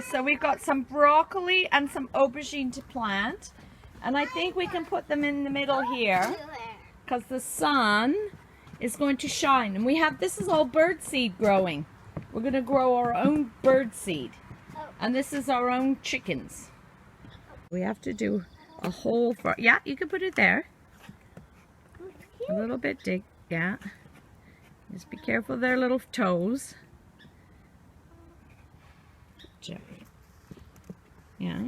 Okay, so we've got some broccoli and some aubergine to plant. And I think we can put them in the middle here because the sun is going to shine. And we have, this is all bird seed growing. We're going to grow our own bird seed. And this is our own chickens. We have to do a hole for, yeah, you can put it there. A little bit dig, yeah. Just be careful of their little toes. Yeah.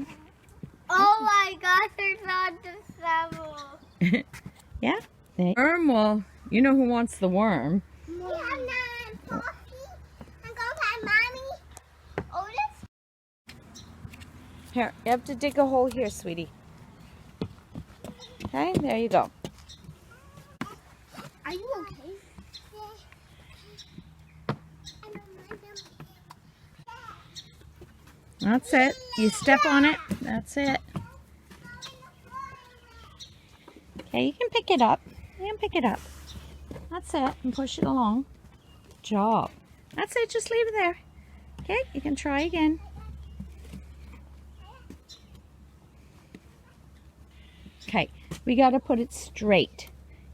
Oh my gosh, there's not the several. Yeah. Worm, well, you know who wants the worm. We have none, Poppy. I'm going to find Mommy. Otis? Here, you have to dig a hole here, sweetie. Okay, there you go. Are you okay? That's it. You step on it. That's it. Okay, you can pick it up. You can pick it up. That's it. And push it along. Good job. That's it. Just leave it there. Okay, you can try again. Okay, we got to put it straight.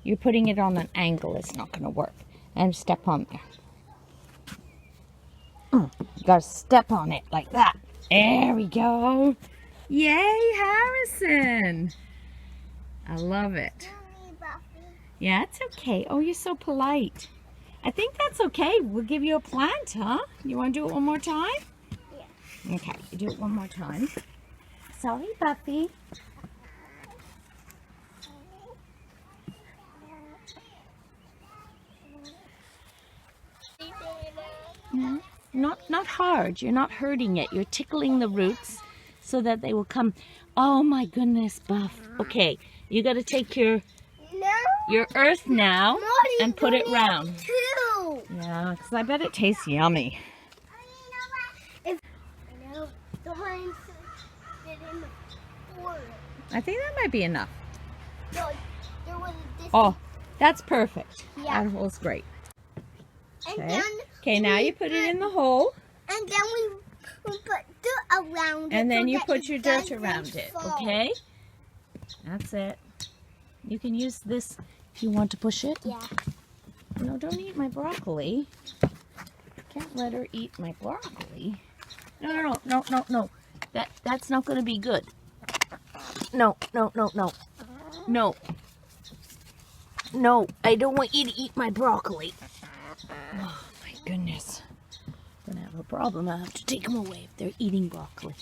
You're putting it on an angle. It's not going to work. And step on there. You got to step on it like that. There we go. Yay, Harrison. I love it. Yeah, it's okay. Oh, you're so polite. I think that's okay. We'll give you a plant, huh? You want to do it one more time? Yeah. Okay, you do it one more time. Sorry, Buffy. No, not hard. You're not hurting it. You're tickling the roots so that they will come. Oh my goodness, Buff. Okay, you got to take your earth now and put it round. Yeah, because I bet it tastes yummy. I think that might be enough. Oh, that's perfect. Yeah. That hole's great. Okay. Okay, now you put it in the hole. And then we put dirt around it. And then so you that put your dirt doesn't around it, fall. okay? That's it. You can use this if you want to push it. Yeah. No, don't eat my broccoli. Can't let her eat my broccoli. No. That's not going to be good. No. No, I don't want you to eat my broccoli. Oh my goodness. I'm gonna have a problem. I'll have to take them away if they're eating broccoli.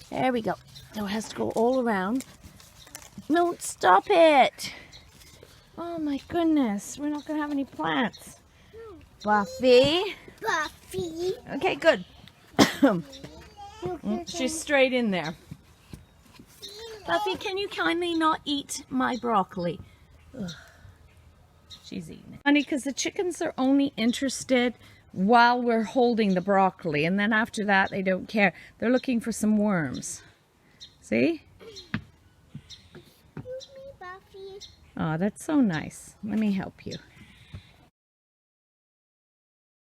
There we go. Now it has to go all around. No, stop it. Oh my goodness. We're not gonna have any plants. Buffy. Buffy. Okay, good. She's straight in there. Buffy, can you kindly not eat my broccoli? Ugh. She's eating it. Funny, because the chickens are only interested while we're holding the broccoli, and then after that they don't care. They're looking for some worms. See? Excuse me, Buffy. Oh, that's so nice. Let me help you.